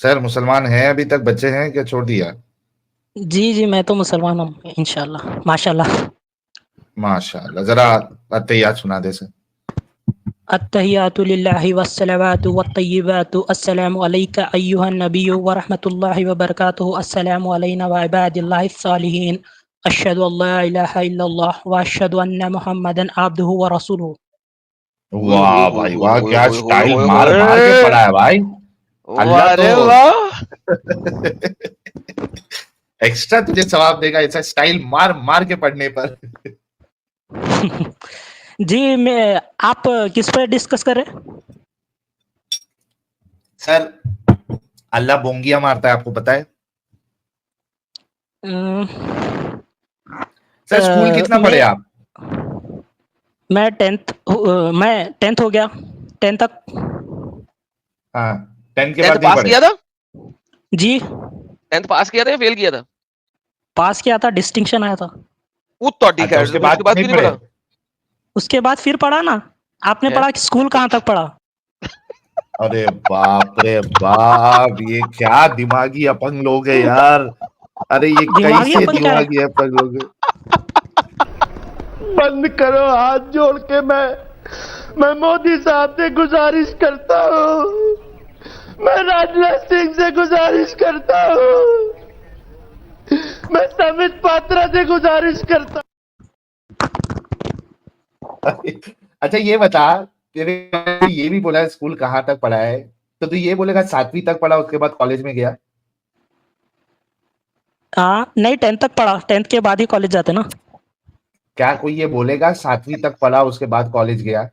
Sir मुसलमान हैं अभी तक, बच्चे हैं क्या, छोड़ दिया? जी जी, मैं तो मुसलमान हूँ इंशाल्लाह, माशाल्लाह। माशाअल्लाह, जरा अत्तहियात सुना दे सर। अत्तहियातु लिल्लाहि वस्सलावातु वत्तय्यिबातु अस्सलामु अलैका अय्युहन नबिय्यु व रहमतुल्लाहि व बरकातुहू अस्सलामु अलैना व इबादिल्लाहिस सालिहीन अशहदु अल्ला इलाहा इल्लल्लाह व अशहदु अन्ना मुहम्मदन अब्दुहु व रसूलुहू। ओए होए वाह होए भाई होए वाह, होए क्या होए होए स्टाइल होए मार मार के होए। पड़ा है भाई। अल्लाह वाह तो रे वाह। एक्स्ट्रा तुझे सवाब देगा ऐसा स्टाइल मार मार के पढ़ने पर। जी, मैं आप किस पे डिस्कस कर रहे हैं? सर अल्लाह बोंगिया मारता है, आपको पता है? अम्म, सर स्कूल कितना पढ़े मैं आप? मैं 10th हो गया, 10th तक। हाँ, 10 के 10th बाद नहीं पास पढ़े? किया था? जी, 10th पास किया था या फेल किया था? पास किया था, डिस्टिंक्शन आया था। वो तो ठीक अच्छा, है, उसके उसके बाद बाद नहीं क्यों नहीं पढ़े? पढ़ा? उसके बाद फिर पढ़ा ना। आपने है? पढ़ा कि स्कूल कहाँ तक पढ़ा? अरे बाप रे बाप, ये क्या दिमागी अपंग लोग है यार। अरे ये दिमागी कैसे अपन क्या है? दिमागी अपंग लोग हैं? बंद करो हाथ जोड़ के। मैं मोदी साहब से गुजारिश करता हूँ, मैं राजनाथ सिंह से गुजारिश करता हूँ, मैं समित पात्रा से गुजारिश करता हूँ। अच्छा ये बता, तेरे ये भी बोला है स्कूल कहाँ तक पढ़ा है, तो तू ये बोलेगा 7वीं तक पढ़ा उसके बाद कॉलेज में गया? हाँ, नहीं 10th तक पढ़ा, 10th के बाद ही कॉलेज जाते ना। क्या कोई ये बोलेगा 7वीं तक पढ़ा उसके बाद कॉलेज गया?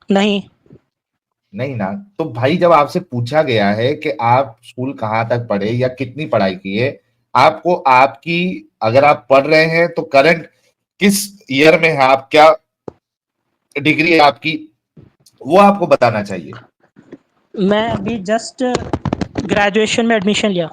नहीं। नहीं ना। तो भाई जब आपसे पूछा गया है कि आप स्कूल कहाँ तक पढ़े या कितनी पढ़ाई किए, आपको आपकी, अगर आप पढ़ रहे हैं तो करंट किस ईयर में है आप, क्या डिग्री है आपकी, वो आपको बताना चाहिए। मैं अभी जस्ट ग्रेजुएशन में एडमिशन लिया।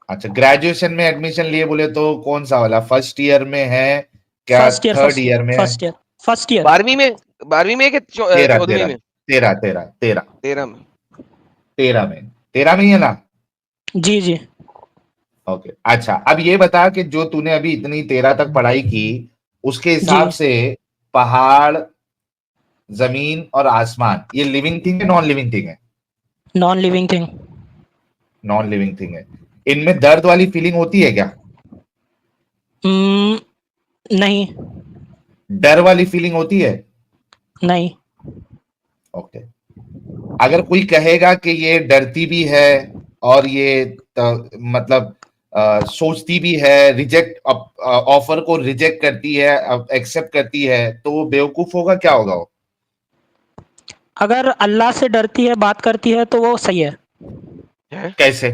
अच्छा, ग्रेजुएशन में एडमिशन लिए बोले तो कौन सा वाला, फर्स्ट ईयर में है क्या, फर्स्ट ईयर, थर्ड ईयर में है? First year. 12वीं में? 12वीं में कि तेरह 14वीं तेरह में? तेरह तेरह तेरह 13 में? तेरह में ही है ना? जी जी। ओके, अच्छा अब ये बता कि जो तूने अभी इतनी 13 तक पढ़ाई की, उसके जी, हिसाब से पहाड़, जमीन और आसमान, ये लिविंग थिंग है नॉन लिविंग थिंग है? Non living thing. Non living thing है। इनमें दर्द वाली फीलिंग होती है क्या? नहीं। डर वाली फीलिंग होती है? नहीं। ओके। अगर कोई कहेगा कि ये डरती भी है और ये मतलब सोचती भी है, रिजेक्ट ऑफर को रिजेक्ट करती है, एक्सेप्ट करती है, तो वो बेवकूफ होगा, क्या होगा वो? अगर अल्लाह से डरती है, बात करती है, तो वो सही है। है? कैसे?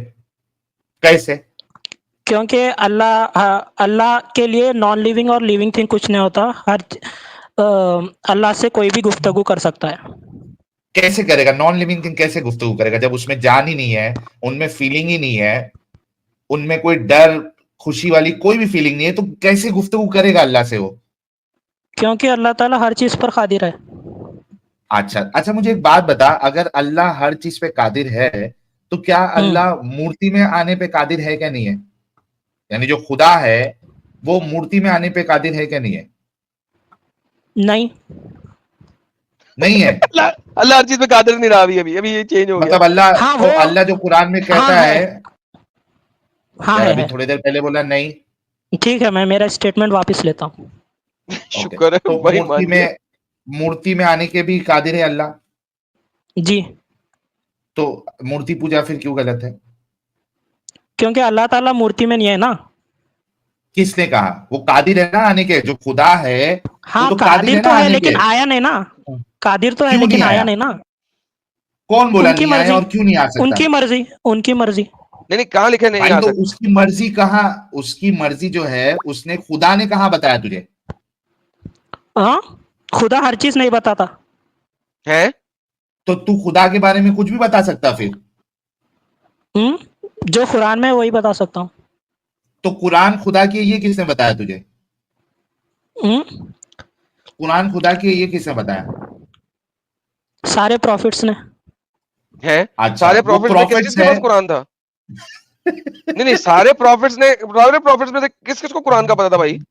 कैसे? क्योंकि अल्लाह के लिए नॉन लिविंग और लिविंग थिंग कुछ नहीं होता। अल्लाह से कोई भी गुफ्तगू कर सकता है। कैसे करेगा नॉन लिविंग थिंग, कैसे गुफ्तगू करेगा जब उसमें जान ही नहीं है, उनमें फीलिंग ही नहीं है, उनमें कोई डर, खुशी वाली कोई भी फीलिंग नहीं है, तो कैसे गुफ्तगू करेगा अल्लाह से वो? क्योंकि अल्लाह ताला हर चीज़ पर कादिर है। अच्छा अच्छा, मुझे एक बात बता, अगर अल्लाह हर चीज पे कादिर है, तो क्या हुँ, अल्लाह मूर्ति में आने पे कादिर है क्या नहीं है? यानी जो खुदा है वो मूर्ति में आने पे कादिर है क्या नहीं है? नहीं। नहीं है? अल्लाह अल्लाह हर चीज पे कादिर नहीं रहा, अभी अभी अभी ये चेंज हो गया। मतलब अल्लाह, हाँ, तो वो अल्लाह जो कुरान में हाँ, कहता है, हाँ यार अभी है। थोड़ी देर पहले बोला नहीं। ठीक है, मैं मेरा स्टेटमेंट वापस लेता हूँ। ओके, शुक्र है तो भाई, मान गया। मूर्ति में आने के भी कादिर है अल्लाह। जी, तो मूर्ति पूजा फिर क्यों गलत है? क्योंकि अल्लाह ताला मूर्ति में नहीं है ना। किसने कहा वो कादिर है ना आने के, जो खुदा है वो हाँ, तो कादिर कादिर है तो ना है आने लेकिन के। आया नहीं ना। कादिर तो है क्यों नहीं लेकिन आया आया? नहीं ना। कौन बोला उनकी नहीं आया मर्ज़ी, और क्यों नहीं आ सकता? उनकी मर्ज़ी, उनकी मर्ज़ी। नहीं नहीं, कहाँ लिखे नहीं भाई आ तो सकता? उसकी मर्जी कहाँ, उसकी मर्जी जो है उसने, खुदा ने कहाँ बताया तुझे? हाँ, खुदा हर चीज़ नहीं बताता। है? तो तू खुदा के बारे में कुछ भी बता सकता फिर? हुँ, जो कुरान में है वही बता सकता हूँ। तो कुरान खुदा की है, ये किसने बताया तुझे? हुँ, कुरान खुदा की है, ये किसने बताया? सारे प्रॉफिट्स ने। है? अच्छा, सारे वो प्रॉफिट्स में prophets किसके पास है। कुरान था? नहीं, सारे प्रॉफिट्स में से किस-किसको कुरान का पता था भाई? नहीं,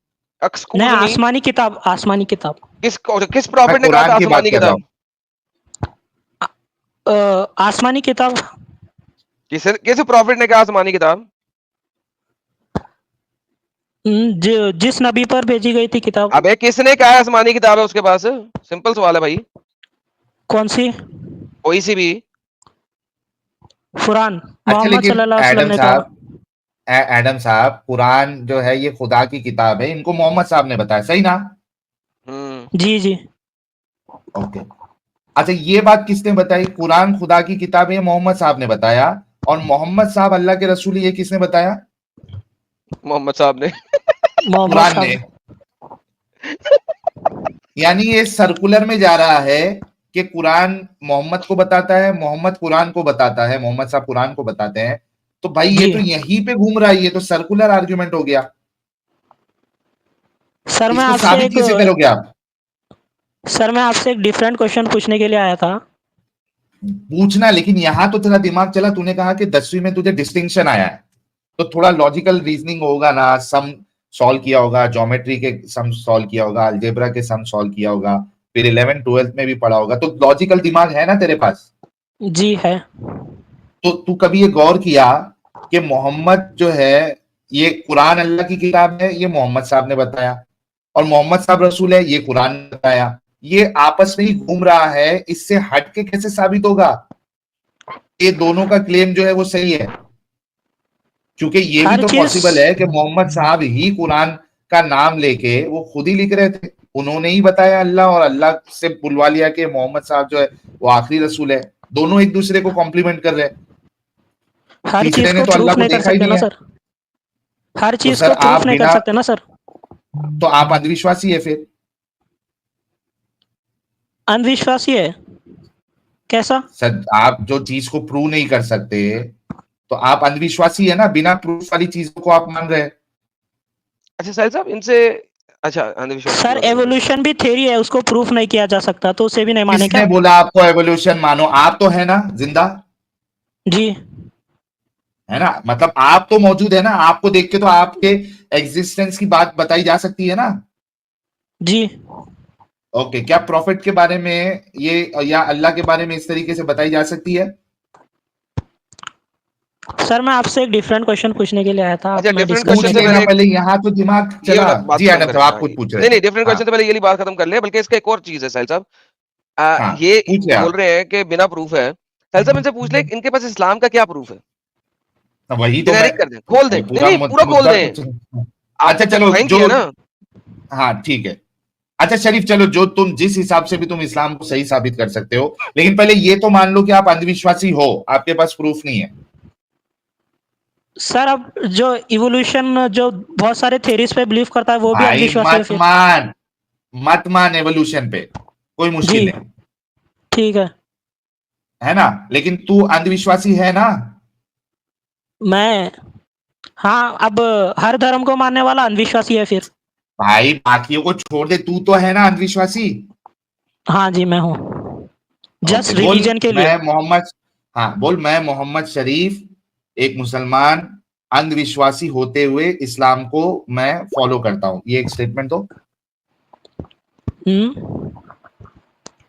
एक्सक्यूज मी, आसमानी किताब, आसमानी किताब। किस मैं प्रॉफिट ने कहा कुरान था की बात आसमानी कर रहा हूँ। किताब? आसमानी किताब। किस प्रॉफिट ने कहा आसमानी किताब? जिस नबी पर भेजी गई थी किताब। अबे किसने कहा आसमानी किताब है उसके पास? सिंपल सवाल है भाई। कौन सी? कोई सी भी। कुरान। अच्छा, मोहम्मद लेकिन सल्लल्लाहु अलैहि वसल्लम एडम ने कहा। साहब, एडम साहब, कुरान जो है ये खुदा की किताब है, इनको मोहम्मद साहब ने बताया, सही ना? जी जी। ओके। अच्छा, ये बात किसने बताई? कुरान खुदा की किताब है, मोहम्मद साहब ने बताया। और मोहम्मद साहब अल्लाह के रसूल, ये किसने बताया? मोहम्मद साहब ने। मोहम्मद कुरान ने। साहब। यानी ये सर्कुलर में जा रहा है कि कुरान मोहम्मद को बताता है, मोहम्मद कुरान को बताता है, मोहम्मद साहब कुरान को बताते हैं। तो भाई ये जी तो यहीं पे घूम रहा है, ये तो सर्कुलर आर्ग्यूमेंट हो गया। सर, इसको साबित कैसे करोगे आप? मैं आपसे एक डिफरेंट क्वेश्चन पूछने के लिए आया था। पूछना, लेकिन यहां तो तेरा दिमाग चला, तूने कहा कि 10वीं में तुझे डिस्टिंक्शन आया है, तो थोड़ा लॉजिकल रीजनिंग होगा ना, सम सॉल्व किया होगा, ज्योमेट्री के सम सॉल्व किया होगा, अलजेब्रा के सम सॉल्व किया होगा, फिर 11 12 में भी पढ़ा होगा, तो लॉजिकल दिमाग है ना तेरे पास? जी है। तो तू कभी ये गौर किया कि मोहम्मद जो है, ये कुरान अल्लाह की किताब है, ये मोहम्मद साहब ने बताया, और मोहम्मद साहब रसूल है, ये कुरान ने बताया, ये आपस में ही घूम रहा है, इससे हट के कैसे साबित होगा ये दोनों का क्लेम जो है वो सही है? क्योंकि ये भी हर तो चीज। पॉसिबल है कि मोहम्मद साहब ही कुरान का नाम लेके वो खुद ही लिख रहे थे, उन्होंने ही बताया अल्लाह, और अल्लाह से बुलवा लिया कि मोहम्मद साहब जो है वो आखिरी रसूल है। दोनों एक दूसरे को कॉम्प्लीमेंट कर रहे हैं। हर तीसरे चीज ने को तो अल्लाह प्रूफ को नहीं कर देखा ही सकते नहीं ना है। सर। हर तो चीज सर को प्रूफ आप नहीं कर बिना, सकते ना सर। तो आप अंधविश्वासी है फिर? अंधविश्वासी है? कैसा? सर आप जो चीज को प्रूव नहीं कर सकते तो आप अंधविश्वासी है ना, बिना प्रूफ वाली चीजों को आप मान रहे हैं। अच्छा साहिल साहब इनसे, अच्छा अंधविश्वास की सर, बात करें। एवोल्यूशन भी थ्योरी है, उसको प्रूफ नहीं किया जा सकता, तो उसे भी नहीं माने किसने क्या? बोला आपको एवोल्यूशन मानो? आप तो है ना जिंदा, जी है ना, मतलब आप तो मौजूद है ना, आपको देख के तो आपके एग्जिस्टेंस की बात बताई जा सकती है ना। जी। ओके, क्या प्रॉफिट के बारे में ये या अल्लाह के बारे में इस तरीके से बताई जा सकती है? सर, मैं आपसे एक डिफरेंट क्वेश्चन पूछने के लिए आया था, अच्छा आप में डिफरेंट पूछ क्वेश्चन डिस्कशन से कर लेना पहले पहले, यहाँ तो दिमाग ये चला। वाला बात जी खत्म आनंद करें। साहब, आप हाँ, कुछ पूछ रहे नहीं थे। नहीं, डिफरेंट हाँ क्वेश्चन से पहले ये वाली बात खत्म कर ले, बल्कि इसका एक और चीज है साहिल साहब। हाँ, ये पूछिए बोल आप। रहे हैं कि बिना प्रूफ है। साहिल साहब इनसे पूछ ले इनके पास इस्लाम का क्या प्रूफ है? तो वही तो मैं जेनेरिक कर दें, खोल दें, भाई नहीं नहीं पूरा खोल मुद्दा दें। तो अच्छा आपने चलो, ज्वाइन जो किया ना। हाँ ठीक है। अच्छा शरीफ, चलो जो तुम जिस हिसाब से भी तुम इस्लाम को सही साबित कर सकते हो, लेकिन पहले ये तो मान लो कि आप अंधविश्वासी हो, आपके पास प्रूफ नहीं है। सर, अब जो इवोल्यूशन जो बहुत सारे थ्योरीज पे बिलीव करता है वो भी भाई अंधविश्वासी है फिर? मत मान एवोल्यूशन पे, कोई जी मुश्किल नहीं ठीक है। है ना, लेकिन तू अंधविश्वासी है ना? मैं, हाँ, अब हर धर्म को मानने वाला अंधविश्वासी है फिर? भाई बाकियों को छोड़ दे, तू तो है ना अंधविश्वासी? हाँ जी, मैं हूँ, जस्ट ओके बोल, रिलीजन के लिए। मैं मोहम्मद, हाँ बोल, मैं मोहम्मद शरीफ एक मुसलमान अंधविश्वासी होते हुए इस्लाम को मैं फॉलो करता हूं, ये एक स्टेटमेंट दो।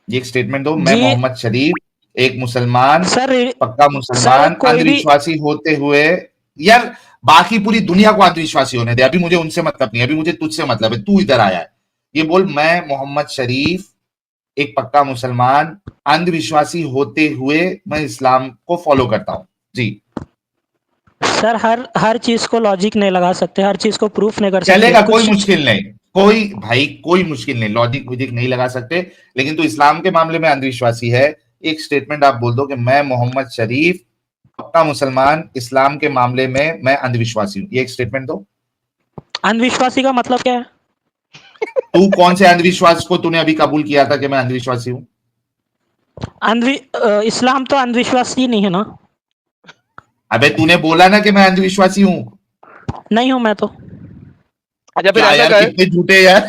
ये एक स्टेटमेंट दो, मैं जी मोहम्मद शरीफ एक मुसलमान, सर। पक्का सर, मुसलमान कोई भी। अंधविश्वासी होते हुए, यार बाकी पूरी दुनिया को अंधविश्वासी होने दे, अभी मुझे उनसे मतलब नहीं, अभी मुझे तुझसे मतलब है, तू इधर आया है। ये बोल, मैं मोहम्मद शरीफ एक पक्का मुसलमान अंधविश्वासी होते हुए मैं इस्लाम को फॉलो करता हूं। जी सर, हर चीज को लॉजिक नहीं लगा सकते, हर चीज को प्रूफ नहीं कर सकते चलेगा, कोई कुछ। मुश्किल नहीं, कोई भाई कोई मुश्किल नहीं, लॉजिक विजिक नहीं लगा सकते, लेकिन तू इस्लाम के मामले में अंधविश्वासी है। एक स्टेटमेंट आप बोल दो कि मैं मोहम्मद शरीफ पक्का मुसलमान, इस्लाम के मामले में मैं अंधविश्वासी हूं, ये एक स्टेटमेंट दो। अंधविश्वासी का मतलब क्या है? तू कौन से अंधविश्वास को तूने अभी कबूल किया था कि मैं अंधविश्वासी हूं? इस्लाम तो अंधविश्वासी नहीं है ना? अबे तूने बोला ना कि मैं अंधविश्वासी हूं। नहीं हूं मैं तो। अच्छा फिर क्या ऐसा यार, कर। कितने झूठे यार।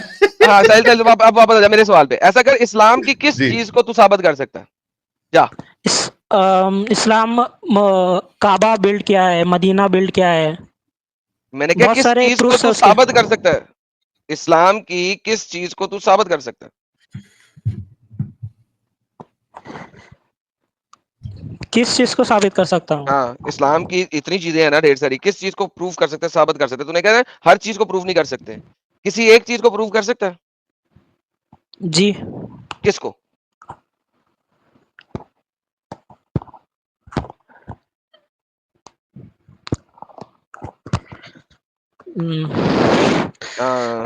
हाँ साहिल साहिल अब वापस आ जा मेरे सवाल पे। ऐसा कर, इस्लाम की किस जी, चीज को तू साबित कर सकता है? जा। इस्लाम काबा बिल्ड किया है, मदीना बिल्ड किया है, मैंने क्या बहुत किस सारे चीज को प्रूफ्स तू है उसके। साबित कर सकता है? इस्लाम की किस चीज को तू साबित कर सकता है? किस चीज को साबित कर सकता हूँ? हाँ, इस्लाम की इतनी चीजें हैं ना, ढेर सारी, किस चीज को प्रूव कर सकते हैं, साबित कर सकते हैं? तूने कहा है हर चीज को प्रूव नहीं कर सकते, किसी एक चीज को प्रूव कर सकता है? जी। किसको?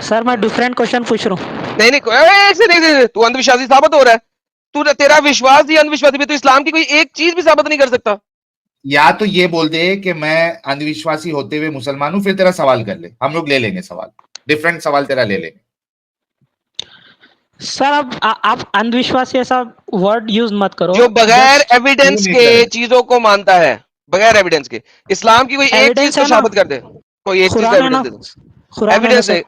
सर मैं डिफरेंट क्वेश्चन पूछ रहा हूँ। नहीं नहीं, तू अंधविश्वासी साबित हो रहा है। तू तेरा विश्वास ही अंधविश्वासी भी, तो इस्लाम की कोई एक चीज भी साबित नहीं कर सकता। या तो ये बोल दे कि मैं अंधविश्वासी होते हुए मुसलमान हूं, फिर तेरा सवाल कर ले, हम लोग ले लेंगे सवाल, डिफरेंट सवाल तेरा ले लेंगे। सर अब आप अंधविश्वासी ऐसा वर्ड यूज मत करो। जो बगैर Just एविडेंस क्यों नहीं के करे? चीजों को मानता है, बगैर एविडेंस के। इस्लाम की कोई एक चीज एविडेंस तो है ना, साबित कर दे, कोई एक चीज का कुरान है एविडेंस ना, दे दो। कुरान है ना एविडेंस दे। सर,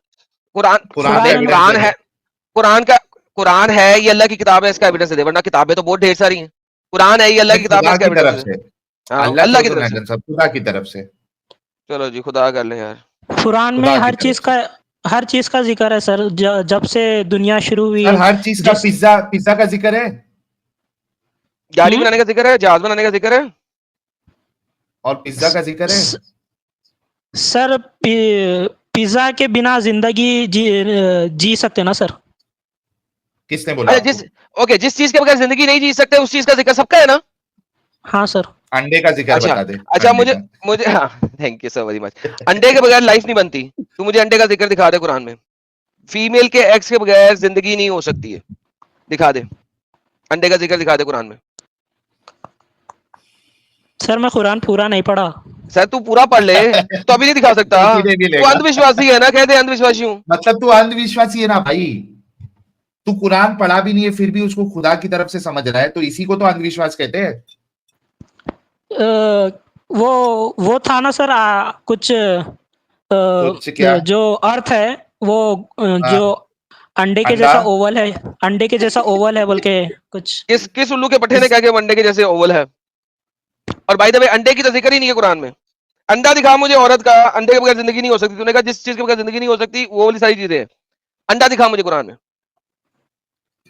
कुरान कुरान कुरान देख, है ना। कुरान है, कुरान है, ये अल्लाह की किताब है, इसका एविडेंस दे दे, वरना किताबें तो बहुत ढेर सारी हैं। कुरान है, ये अल्लाह की किताब है, खुदा इसका की एविडेंस तरफ दे दे। से, हाँ, अल्लाह अल्लाह छोड़ की दो तरफ ना, से। सब खुदा की तरफ से, चलो जी, खुदा कर ले यार। कुरान में खुदा की तरफ से। हर चीज का जिक्र है सर, जब से दुनिया शुरू हुई सर है। हर चीज का जिस पिज्जा का जिक्र है, गाड़ी बनाने का जिक्र है, जहाज बनाने का जिक्र है। और पिज्जा का जिक्र है। सर पिज्जा के बिना जिंदगी जी सकते ना सर? अच्छा, किसने बोला आपको? जिस चीज के बगैर जिंदगी नहीं जी सकते, उस चीज का जिक्र सबका है ना? हाँ सर। अंडे का जिक्र अच्छा बता दे, अच्छा, अंडे मुझे का। मुझे हाँ, thank you so very much. अंडे के बगैर लाइफ नहीं बनती। तू मुझे अंडे का जिक्र दिखा दे कुरान में। फीमेल के एग्स के बगैर जिंदगी नहीं हो सकती है, दिखा दे। अंडे का जिक्र दिखा दे कुरान में। सर मैं कुरान पूरा नहीं पढ़ा। सर तू पूरा पढ़ ले, तो अभी नहीं दिखा सकता। तो भी तू लेगा। अंधविश्वासी है ना, कह दे अंधविश्वासी हूँ। मतलब तू अंधविश्वासी है ना भाई, तू कुरान पढ़ा भी नहीं है फिर भी उसको खुदा की तरफ से समझ रहा है, तो इसी को तो अंधविश्वास कहते हैं। वो था ना सर, कुछ कुछ क्या? जो अर्थ है वो जो हाँ, अंडे के अंडा। जैसा ओवल है, अंडे के जैसा ओवल है बोल के कुछ। किस उल्लू के पट्टे ने कहा कि वो अंडे के जैसे ओवल है? और भाई द वे, अंडे की तो जिक्र ही नहीं है कुरान में। अंडा दिखा मुझे औरत का, अंडे के बगैर जिंदगी नहीं हो सकती। तूने कहा जिस चीज के बगैर जिंदगी नहीं हो सकती, वो वाली सारी चीजें हैं। अंडा दिखा मुझे कुरान में।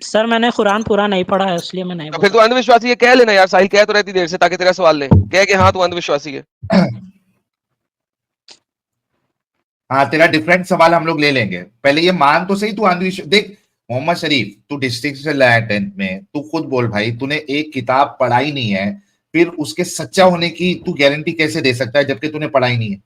सर मैंने कुरान पूरा नहीं पढ़ा है, इसलिए मैं नहीं तो बोल फिर तू सकता। अंधविश्वासी है, कह लेना यार। साहिल कह तो रहती देर से, ताकि तेरा सवाल ले, कह कि हाँ तू अंधविश्वासी है। हाँ, तेरा डिफरेंट सवाल हम लोग ले लेंगे, पहले ये मान तो सही, तू अंधविश्वास देख। मोहम्मद शरीफ, तू डिस्टिंक्शन लाया 10th में, तू खुद बोल भाई, तूने एक किताब पढ़ाई नहीं है, फिर उसके सच्चा होने की तू गारंटी कैसे दे सकता है जबकि तूने पढ़ाई नहीं है?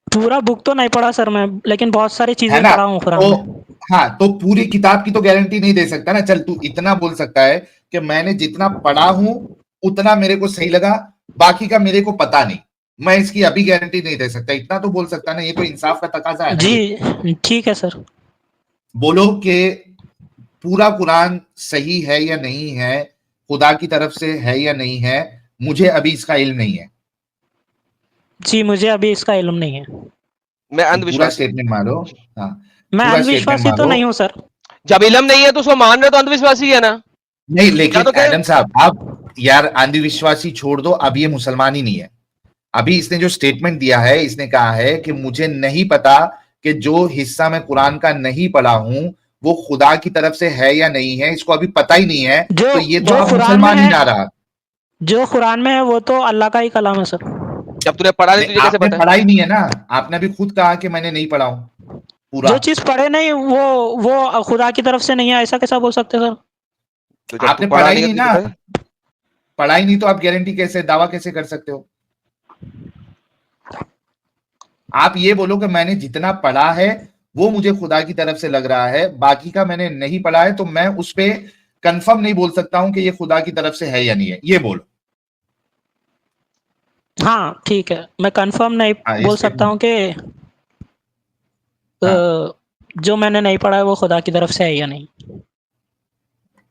पूरा बुक तो नहीं पढ़ा सर मैं, लेकिन बहुत सारी है चीजें ना? पढ़ा हूँ कुरान तो में। हाँ, तो पूरी किताब की तो गारंटी नहीं दे सकता ना। चल तू इतना बोल सकता है कि मैंने जितना पढ़ा हूं उतना मेरे को सही लगा, बाकी का मेरे को पता नहीं, मैं इसकी अभी गारंटी नहीं दे सकता, इतना तो बोल सकता ना। ये तो इंसाफ का तकाजा है ना। जी ठीक है सर। बोलो कि पूरा कुरान सही है या नहीं है, खुदा की तरफ से है या नहीं है, मुझे अभी इसका इल्म नहीं है। जी मुझे अभी इसका इल्म नहीं है। मैं पूरा अंधविश्वासी। स्टेटमेंट मारो। हाँ, मैं पूरा स्टेटमेंट अंधविश्वासी तो मारो। नहीं हूँ सर। जब इल्म नहीं है तो उसको मान रहे तो अंधविश्वासी है ना? नहीं, या लेकिन तो क्या? एडम साहब, आप यार अंधविश्वासी छोड़ दो, अब ये मुसलमान ही नहीं है। अभी इसने जो स्टेटमेंट दिया है, इसने कहा है कि मुझे नहीं पता कि जो हिस्सा मैं कुरान का नहीं पढ़ा हूं वो खुदा की तरफ से है या नहीं है, इसको अभी पता ही नहीं है। तो ये तो जो अब कुरान में मुसलमान ही है, ना रहा। जो कुरान में है वो तो अल्लाह का ही कलाम है सर। जब तूने पढ़ा नहीं, तुझे कैसे आपने पता है? पढ़ा ही नहीं है ना, आपने अभी खुद कहा कि मैंने नहीं पढ़ा हूं पूरा। जो चीज पढ़े नहीं वो खुदा की तरफ से नहीं है, ऐसा कैसा बोल सकते सर? तो जब तू आपने पढ़ा पढ़ा ही नहीं है, नहीं तुझे ना, पता है? पढ़ा ही नहीं तो आप गारंटी कैसे, दावा कैसे कर सकते हो? आप ये बोलो कि मैंने जितना पढ़ा है वो मुझे खुदा की तरफ से लग रहा है, बाकी का मैंने नहीं पढ़ा है, तो मैं उस पर कंफर्म नहीं बोल सकता हूं कि ये खुदा की तरफ से है या नहीं है, ये बोलो। हाँ ठीक है, मैं कंफर्म नहीं हाँ, बोल सकता हूँ कि जो मैंने नहीं पढ़ा है वो खुदा की तरफ से है या नहीं।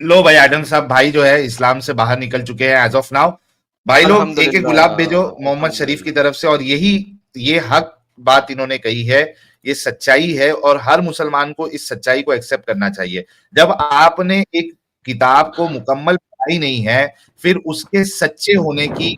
लो भाई, आदम साहब भाई जो है इस्लाम से बाहर निकल चुके हैं एज ऑफ नाउ। भाई लोग एक एक गुलाब भेजो मोहम्मद शरीफ की तरफ से, और ये हक बात इन्होंने कही है, ये सच्चाई है, और हर मुसलमान को इस सच्चाई को एक्सेप्ट करना चाहिए। जब आपने एक किताब को मुकम्मल पढ़ाई नहीं है, फिर उसके सच्चे होने की,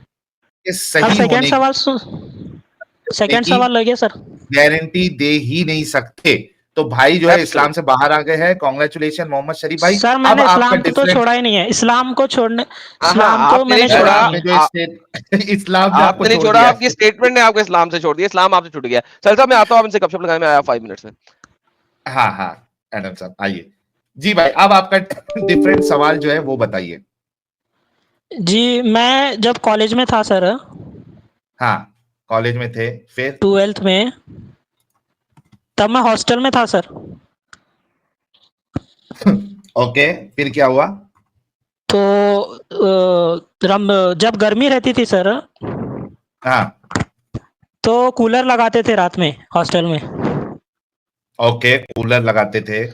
के अब सही सेकंड होने सवाल सेकंड की सवाल लगे सर। गारंटी दे ही नहीं सकते। तो भाई जो है इस्लाम से बाहर आ गए हैं। कांग्रेचुलेशन मोहम्मद शरीफ भाई। सर अब मैंने आपका इस्लाम को तो डिफरेंस, छोड़ा ही नहीं है, इस्लाम को छोड़ने, हाँ इस्लाम को आपने नहीं मैंने सर छोड़ा, छोड़ा नहीं आपने है। जो स्टेट इस्लाम ने आपको आपने नहीं छोड़ छोड़ा, दिया आपकी स्टेटमेंट ने आपको इस्लाम से छोड़ दिया, इस्लाम आपसे छूट गया। सर साहब मैं आता हूँ, आप इनसे गपशप लगाने में आया 5 मिनट्स में। हाँ हाँ एडम साहब आइए। जी भाई अब आपका डिफरेंट सवाल जो है वो बताइए। जी मैं जब कॉलेज में था सर, हाँ कॉलेज में थे, फिर 12th में, तब मैं हॉस्टल में था सर। ओके फिर क्या हुआ? तो जब गर्मी रहती थी सर, हाँ तो कूलर लगाते थे रात में हॉस्टल में। ओके कूलर लगाते थे,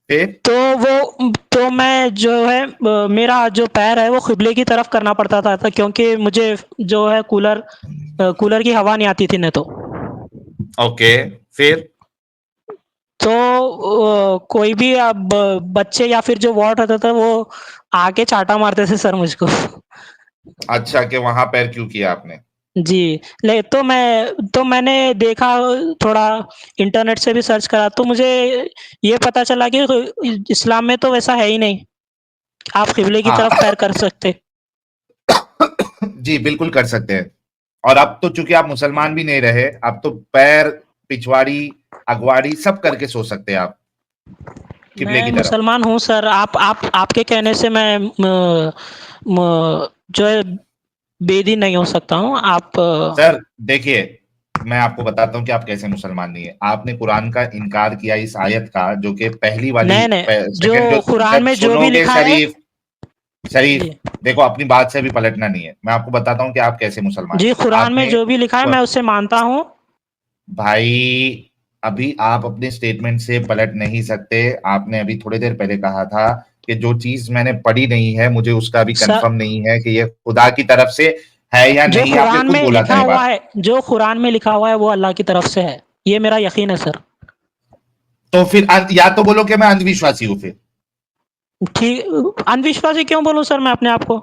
फिर तो मैं जो है मेरा जो पैर है वो क़िबले की तरफ करना पड़ता था, क्योंकि मुझे जो है कूलर की हवा नहीं आती थी नहीं तो। ओके फिर तो कोई भी अब बच्चे या फिर जो वार्ड होता था वो आके चाटा मारते थे सर मुझको। अच्छा कि वहां पैर क्यों किया आपने? जी, तो मैंने देखा, थोड़ा इंटरनेट से भी सर्च करा, तो मुझे ये पता चला कि इस्लाम में तो वैसा है ही नहीं, आप क़िबले की हाँ तरफ पैर कर सकते। जी बिल्कुल कर सकते हैं। और अब तो चूंकि आप मुसलमान भी नहीं रहे, अब तो पैर, पिछवाड़ी, अगवाड़ी सब करके सो सकते हैं आप किबले मैं की तरफ। मुसलमान हूँ सर, आपके कहने से मैं जो है बेदीन नहीं हो सकता हूँ। आप सर देखिए, मैं आपको बताता हूँ कि आप कैसे मुसलमान नहीं है। आपने कुरान का इनकार किया इस आयत का, जो कि पहली वाली नहीं नहीं, सेकंड जो जो कुरान जब में जो भी सुनोगे लिखा है। शरीफ शरीफ, जी देखो अपनी बात से भी पलटना नहीं है। मैं आपको बताता हूँ कि आप कैसे मुसलमान जी, नहीं है। कुरान में आपने जो भी लिखा है मैं उसे मानता हूँ। भाई अभी आप अपने स्टेटमेंट से पलट नहीं सकते। आपने अभी थोड़ी देर पहले कहा था कि जो चीज मैंने पढ़ी नहीं है मुझे उसका अभी सर कंफर्म नहीं है कि ये खुदा की तरफ से है या जो नहीं। आपने कुरान खुद में बोला था लिखा ये हुआ बात। है, जो कुरान में लिखा हुआ है वो अल्लाह की तरफ से है, ये मेरा यकीन है सर। तो फिर या तो बोलो कि मैं अंधविश्वासी हूं फिर। ठीक, अंधविश्वासी क्यों बोलूं सर मैं अपने आप को?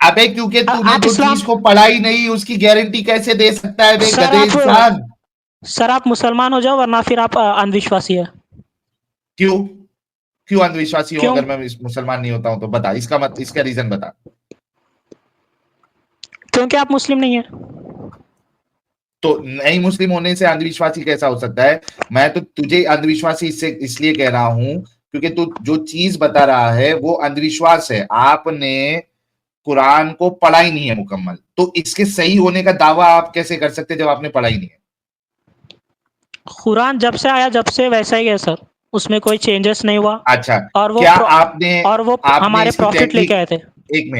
अबे क्योंकि तूने आप जो इस्लाम, चीज को पढ़ा ही नहीं उसकी गारंटी कैसे दे सकता है बे सर गधे आप इंसान? सर आप मुसलमान हो जाओ, वरना फिर आप अंधविश्वासी है। क्यों? क्यों अंधविश्वासी हूं क्यों? अगर मैं मुसलमान नहीं होता हूं तो? बता इसका रीजन बता। क्योंकि आप मुस्लिम नहीं है। तो नहीं मुस्लिम होने से अंधविश्वासी कैसा हो सकता है? मैं तो तुझे अंधविश्वासी इसलिए कह रहा हूं क्योंकि तू जो चीज बता रहा है वो अंधविश्वास है। आपने कुरान को पढ़ा ही नहीं है मुकम्मल, तो इसके सही होने का दावा आप कैसे कर सकते जब आपने पढ़ा ही नहीं है? कुरान जब से आया जब से वैसा ही है सर, उसमें कोई चेंजेस नहीं हुआ। अच्छा, और क्या आपने आपने हमारे इसकी प्रॉफिट लेके तहकीक, आए थे। एक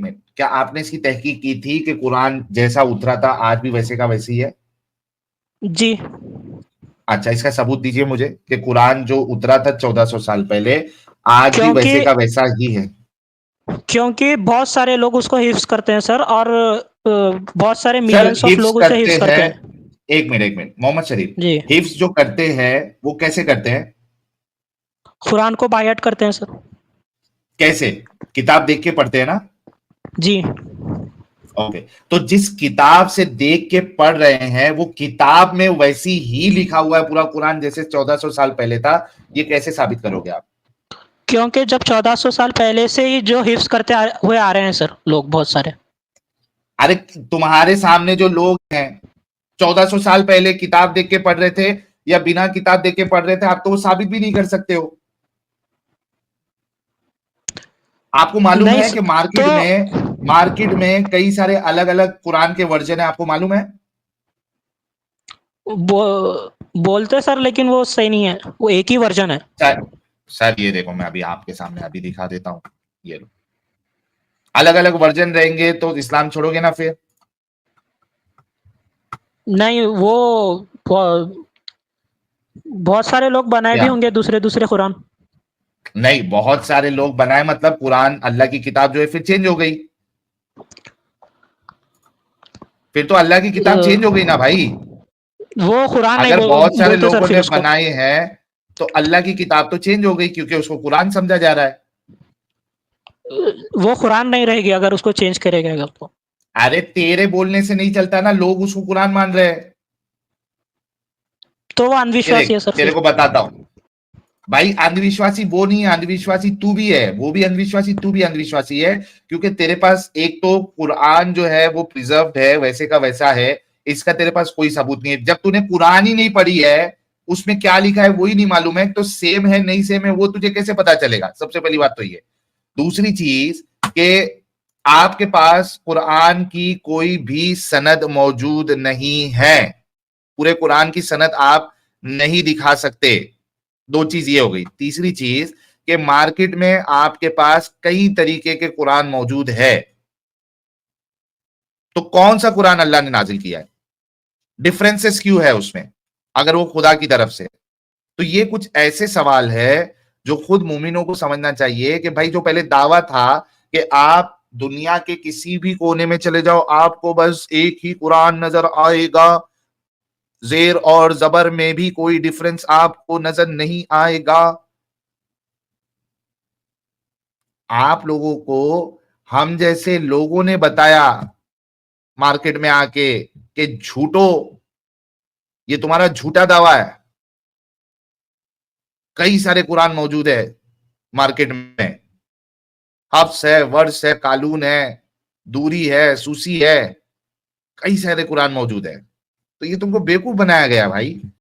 मिनट, क्या आपने इसकी तहकीक की थी कि कुरान जैसा उतरा था आज भी वैसे का वैसी है? जी, अच्छा इसका सबूत दीजिए मुझे कि कुरान जो उतरा था 1400 साल पहले आज भी क्योंकि वैसे का वैसा ही है। क्योंकि बहुत सारे लोग उसको हिफ्ज करते हैं सर, और बहुत सारे सर मिलियंस ऑफ हिफ्स लोग उसे करते हिफ्ज हैं, करते हैं। एक मिनट मोहम्मद शरीफ, जी, हिफ्स जो करते हैं वो कैसे करते हैं? कुरान को बायट करते हैं सर। कैसे? किताब देख के पढ़ते हैं ना? जी, ओके, तो जिस किताब से देख के पढ़ रहे हैं वो किताब में वैसी ही लिखा हुआ है पूरा कुरान जैसे 1400 साल पहले था, ये कैसे साबित करोगे आप? क्योंकि जब 1400 साल पहले से ही जो हिफ्ज करते हुए आ रहे हैं सर लोग बहुत सारे। अरे तुम्हारे सामने जो लोग हैं 1400 साल पहले किताब देख के पढ़ रहे थे या बिना किताब देख के पढ़ रहे थे, आप तो वो साबित भी नहीं कर सकते हो। आपको मालूम नहीं है कि तो मार्केट में कई सारे अलग अलग कुरान के वर्जन है, आपको मालूम है? बोलते सर, लेकिन वो सही नहीं है, वो एक ही वर्जन है। सर सर ये देखो मैं अभी आपके सामने अभी दिखा देता हूं, ये लो। अलग अलग वर्जन रहेंगे तो इस्लाम छोड़ोगे ना फिर? नहीं, वो बहुत सारे लोग बनाए भी क्या? होंगे दूसरे दूसरे कुरान। नहीं, बहुत सारे लोग बनाए मतलब कुरान अल्लाह की किताब जो है फिर चेंज हो गई, फिर तो अल्लाह की किताब चेंज हो गई ना भाई। वो कुरान नहीं अगर बहुत सारे बोलते सर लोगों फिर ने उसको। बनाए हैं तो अल्लाह की किताब तो चेंज हो गई क्योंकि उसको कुरान समझा जा रहा है। वो कुरान नहीं रहेगी अगर उसको चेंज करेगा अगर तो। अरे तेरे बोलने से नहीं चलता ना, लोग उसको कुरान मान रहे हैं। तो वो ये अंधविश्वासी देख है सर तेरे फिर। को बताता हूँ भाई, अंधविश्वासी वो नहीं है, अंधविश्वासी तू भी है, वो भी अंधविश्वासी, तू भी अंधविश्वासी है। क्योंकि तेरे पास एक तो कुरान जो है वो प्रिजर्व्ड है, वैसे का वैसा है, इसका तेरे पास कोई सबूत नहीं है। जब तूने कुरान ही नहीं पढ़ी है, उसमें क्या लिखा है वही नहीं मालूम है, तो सेम है नहीं सेम है वो तुझे कैसे पता चलेगा? सबसे पहली बात तो ये। दूसरी चीज कि आपके पास कुरान की कोई भी सनद मौजूद नहीं है, पूरे कुरान की सनद आप नहीं दिखा सकते। दो चीज ये हो गई। तीसरी चीज कि मार्केट में आपके पास कई तरीके के कुरान मौजूद है, तो कौन सा कुरान अल्लाह ने नाजिल किया है? डिफरेंसेस क्यों है उसमें अगर वो खुदा की तरफ से? तो ये कुछ ऐसे सवाल है जो खुद मोमिनों को समझना चाहिए कि भाई जो पहले दावा था कि आप दुनिया के किसी भी कोने में चले जाओ, आपको बस एक ही कुरान नजर आएगा, जेर और जबर में भी कोई डिफरेंस आपको नजर नहीं आएगा। आप लोगों को हम जैसे लोगों ने बताया मार्केट में आके कि झूठो, ये तुम्हारा झूठा दावा है। कई सारे कुरान मौजूद है मार्केट में, हफ्स है, वर्ष है, कालून है, दूरी है, सूसी है, कई सारे कुरान मौजूद है। तो ये तुमको बेवकूफ बनाया गया भाई।